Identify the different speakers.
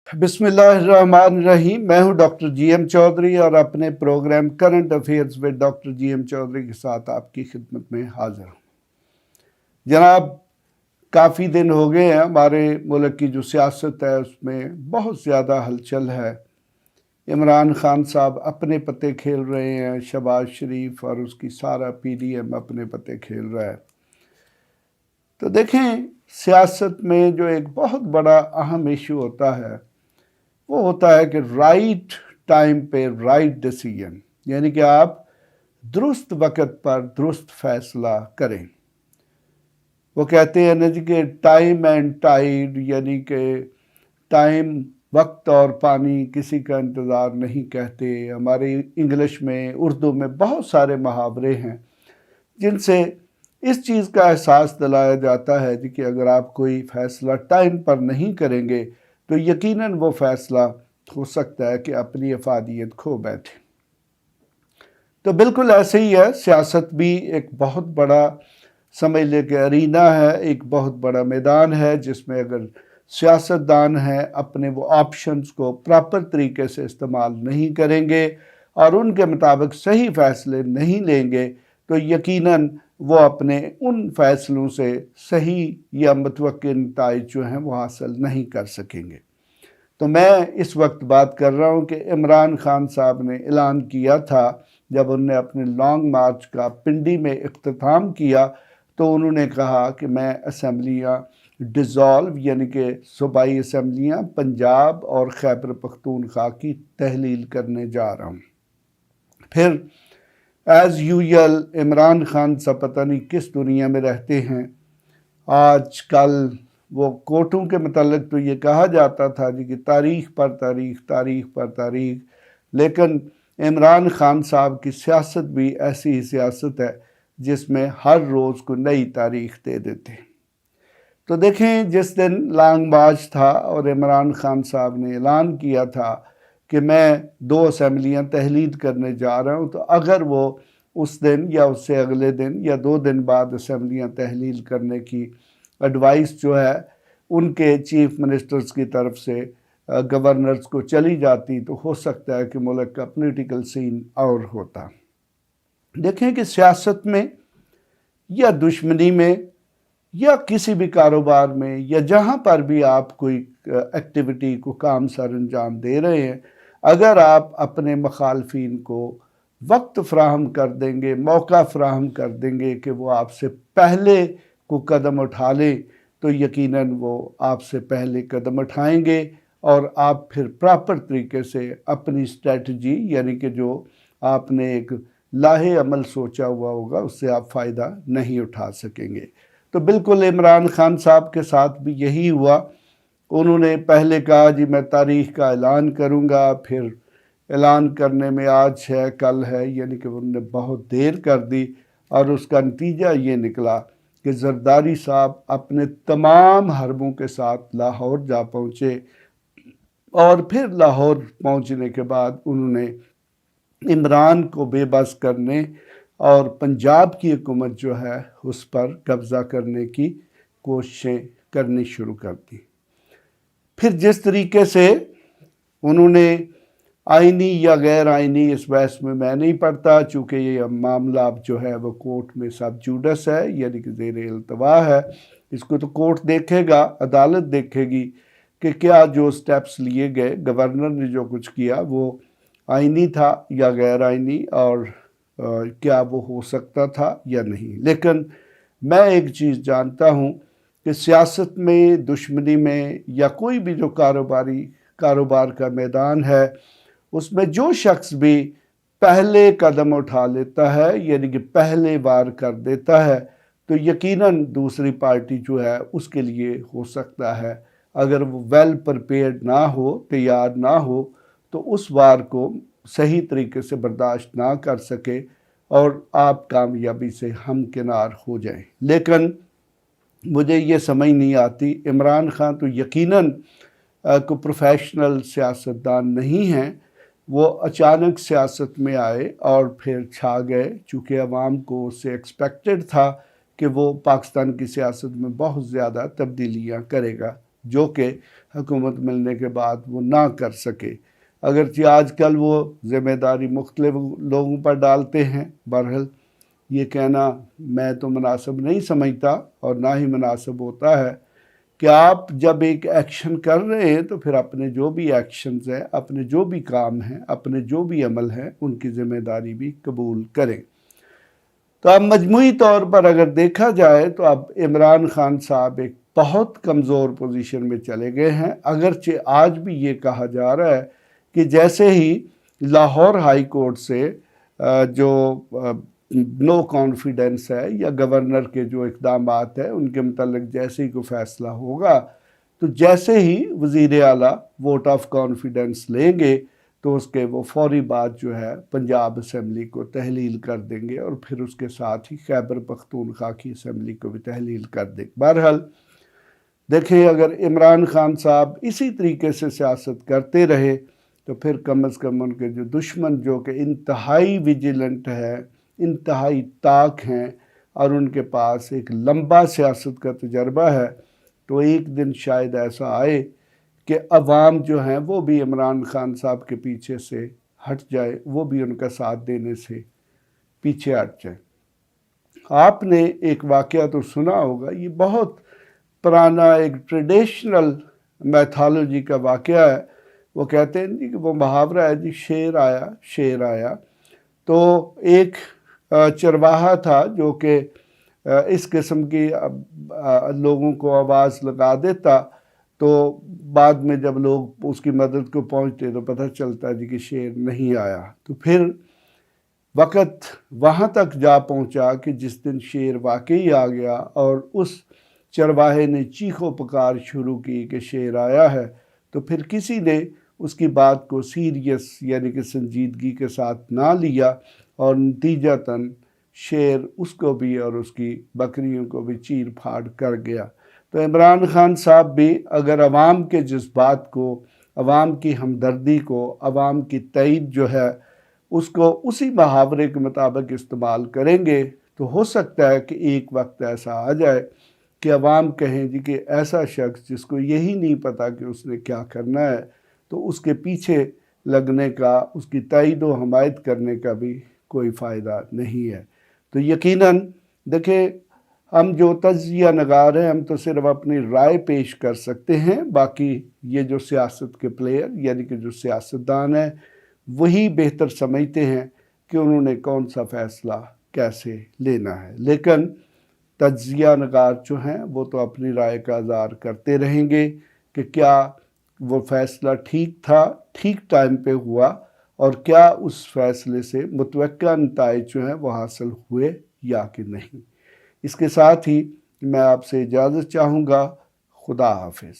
Speaker 1: बिस्मिल्लाहिर्रहमानिर्रहीम। मैं हूं डॉक्टर जीएम चौधरी और अपने program current affairs with doctor GM Chaudhry के साथ आपकी खिदमत में हाजिर हूं। जनाब, काफ़ी दिन हो गए हैं हमारे मुल्क की जो सियासत है उसमें बहुत ज़्यादा हलचल है। इमरान खान साहब अपने पत्ते खेल रहे हैं, शहबाज शरीफ और उसकी सारा पीडीएम अपने पत्ते खेल रहा है। तो देखें, सियासत में जो एक बहुत बड़ा अहम इशू होता है वो होता है कि राइट टाइम पे राइट डिसीजन, यानी कि आप दुरुस्त वक़्त पर दुरुस्त फैसला करें। वो कहते हैं ना जी कि टाइम एंड टाइड, यानी कि टाइम, वक्त और पानी किसी का इंतज़ार नहीं कहते। हमारी इंग्लिश में, उर्दू में बहुत सारे मुहावरे हैं जिनसे इस चीज़ का एहसास दिलाया जाता है जी कि अगर आप कोई फ़ैसला टाइम पर नहीं करेंगे तो यकीनन वो फ़ैसला हो सकता है कि अपनी अफादियत खो बैठे। तो बिल्कुल ऐसे ही है, सियासत भी एक बहुत बड़ा समझ ले के अरीना है, एक बहुत बड़ा मैदान है जिसमें अगर सियासतदान हैं अपने वो ऑप्शंस को प्रॉपर तरीके से इस्तेमाल नहीं करेंगे और उनके मुताबिक सही फ़ैसले नहीं लेंगे तो यकीनन वो अपने उन फ़ैसलों से सही या मुतवक्किल नताइज जो हैं वो हासिल नहीं कर सकेंगे। तो मैं इस वक्त बात कर रहा हूँ कि इमरान खान साहब ने ऐलान किया था जब उन्होंने अपने लॉन्ग मार्च का पिंडी में इख्तिताम किया तो उन्होंने कहा कि मैं असम्बलियाँ डिज़ोल्व, यानी कि सूबाई असम्बलियाँ पंजाब और खैबर पख्तूनख्वा की तहलील करने जा रहा हूँ। फिर एज़ यूजुअल इमरान खान साहब पता नहीं किस दुनिया में रहते हैं। आज कल वो कोर्टों के मतलब तो ये कहा जाता था जी कि तारीख पर तारीख, तारीख पर तारीख, लेकिन इमरान खान साहब की सियासत भी ऐसी ही सियासत है जिसमें हर रोज़ को नई तारीख दे देते हैं। तो देखें, जिस दिन लॉन्ग मार्च था और इमरान खान साहब ने ऐलान किया था कि मैं 2 असम्बलियाँ तहलील करने जा रहा हूँ, तो अगर वो उस दिन या उससे अगले दिन या 2 दिन बाद असम्बलियाँ तहलील करने की एडवाइस जो है उनके चीफ मिनिस्टर्स की तरफ से गवर्नर्स को चली जाती तो हो सकता है कि मुल्क का पॉलिटिकल सीन और होता। देखें कि सियासत में या दुश्मनी में या किसी भी कारोबार में या जहाँ पर भी आप कोई एक्टिविटी को काम सर अंजाम दे रहे हैं, अगर आप अपने मुखालफिन को वक्त फ्राहम कर देंगे, मौका फ्राहम कर देंगे कि वो आपसे पहले को कदम उठा लें तो यकीनन वो आपसे पहले कदम उठाएंगे और आप फिर प्रॉपर तरीके से अपनी स्ट्रेटजी, यानी कि जो आपने एक लाहे अमल सोचा हुआ होगा, उससे आप फ़ायदा नहीं उठा सकेंगे। तो बिल्कुल इमरान खान साहब के साथ भी यही हुआ। उन्होंने पहले कहा जी मैं तारीख का ऐलान करूंगा, फिर ऐलान करने में आज है कल है, यानी कि उन्होंने बहुत देर कर दी और उसका नतीजा ये निकला कि जरदारी साहब अपने तमाम हरबों के साथ लाहौर जा पहुँचे और फिर लाहौर पहुँचने के बाद उन्होंने इमरान को बेबस करने और पंजाब की हुकूमत जो है उस पर कब्ज़ा करने की कोशिशें करनी शुरू कर दी। फिर जिस तरीके से उन्होंने आइनी या गैर आइनी, इस बहस में मैं नहीं पढ़ता चूँकि ये मामला अब जो है वो कोर्ट में सब जुडस है, यानी कि ज़ेर इल्तवा है। इसको तो कोर्ट देखेगा, अदालत देखेगी कि क्या जो स्टेप्स लिए गए, गवर्नर ने जो कुछ किया वो आइनी था या गैर आइनी और क्या वो हो सकता था या नहीं। लेकिन मैं एक चीज़ जानता हूँ कि सियासत में, दुश्मनी में या कोई भी जो कारोबार का मैदान है उसमें जो शख्स भी पहले कदम उठा लेता है, यानी कि पहले वार कर देता है, तो यकीनन दूसरी पार्टी जो है उसके लिए हो सकता है, अगर वो वेल प्रिपेयर्ड ना हो, तैयार ना हो, तो उस वार को सही तरीके से बर्दाश्त ना कर सके और आप कामयाबी से हमकिनार हो जाएं। लेकिन मुझे ये समझ नहीं आती, इमरान खान तो यकीनन कोई प्रोफेशनल सियासतदान नहीं हैं। वो अचानक सियासत में आए और फिर छा गए, चूँकि अवाम को उससे एक्सपेक्टेड था कि वो पाकिस्तान की सियासत में बहुत ज़्यादा तब्दीलियाँ करेगा। جو کہ حکومت ملنے کے بعد وہ نہ کر سکے، اگرچہ آج کل وہ ذمہ داری مختلف لوگوں پر ڈالتے ہیں۔ بہرحال یہ کہنا میں تو مناسب نہیں سمجھتا، اور نہ ہی مناسب ہوتا ہے کہ آپ جب ایک ایکشن کر رہے ہیں تو پھر اپنے جو بھی ایکشنز ہیں، اپنے جو بھی کام ہیں، اپنے جو بھی عمل ہیں، ان کی ذمہ داری بھی قبول کریں۔ تو اب مجموعی طور پر اگر دیکھا جائے تو اب عمران خان صاحب ایک بہت کمزور پوزیشن میں چلے گئے ہیں، اگرچہ آج بھی یہ کہا جا رہا ہے کہ جیسے ہی لاہور ہائی کورٹ سے جو نو کانفیڈنس ہے یا گورنر کے جو اقدامات ہیں ان کے متعلق جیسے ہی کوئی فیصلہ ہوگا تو جیسے ہی وزیر اعلیٰ ووٹ آف کانفیڈنس لیں گے تو اس کے وہ فوری بات جو ہے پنجاب اسمبلی کو تحلیل کر دیں گے، اور پھر اس کے ساتھ ہی خیبر پختونخوا کی اسمبلی کو بھی تحلیل کر دیں گے۔ بہرحال دیکھیں، اگر عمران خان صاحب اسی طریقے سے سیاست کرتے رہے تو پھر کم از کم ان کے جو دشمن جو کہ انتہائی ویجیلنٹ ہے، انتہائی طاق ہیں، اور ان کے پاس ایک لمبا سیاست کا تجربہ ہے، تو ایک دن شاید ایسا آئے کہ عوام جو ہیں وہ بھی عمران خان صاحب کے پیچھے سے ہٹ جائے، وہ بھی ان کا ساتھ دینے سے پیچھے ہٹ جائے۔ آپ نے ایک واقعہ تو سنا ہوگا، یہ بہت پرانا ایک ٹریڈیشنل میتھالوجی کا واقعہ ہے۔ وہ کہتے ہیں جی کہ وہ محاورہ ہے جی، شیر آیا۔ تو ایک چرواہا تھا جو کہ اس قسم کی لوگوں کو آواز لگا دیتا، تو بعد میں جب لوگ اس کی مدد کو پہنچتے تو پتہ چلتا جی کہ شیر نہیں آیا۔ تو پھر وقت وہاں تک جا پہنچا کہ جس دن شیر واقعی آ گیا اور اس چرواہے نے چیخو پکار شروع کی کہ شیر آیا ہے، تو پھر کسی نے اس کی بات کو سیریس یعنی کہ سنجیدگی کے ساتھ نہ لیا، اور نتیجتاً شیر اس کو بھی اور اس کی بکریوں کو بھی چیر پھاڑ کر گیا۔ تو عمران خان صاحب بھی اگر عوام کے جذبات کو، عوام کی ہمدردی کو، عوام کی تائید جو ہے اس کو اسی محاورے کے مطابق استعمال کریں گے تو ہو سکتا ہے کہ ایک وقت ایسا آ جائے کہ عوام کہیں جی کہ ایسا شخص جس کو یہی نہیں پتا کہ اس نے کیا کرنا ہے، تو اس کے پیچھے لگنے کا، اس کی تائید و حمایت کرنے کا بھی کوئی فائدہ نہیں ہے۔ تو یقیناً دیکھیں، ہم جو تجزیہ نگار ہیں ہم تو صرف اپنی رائے پیش کر سکتے ہیں، باقی یہ جو سیاست کے پلیئر یعنی کہ جو سیاستدان ہیں وہی بہتر سمجھتے ہیں کہ انہوں نے کون سا فیصلہ کیسے لینا ہے۔ لیکن تجزیہ نگار جو ہیں وہ تو اپنی رائے کا اظہار کرتے رہیں گے کہ کیا وہ فیصلہ ٹھیک تھا، ٹھیک ٹائم پہ ہوا، اور کیا اس فیصلے سے متوقع نتائج جو ہیں وہ حاصل ہوئے یا کہ نہیں۔ اس کے ساتھ ہی میں آپ سے اجازت چاہوں گا۔ خدا حافظ۔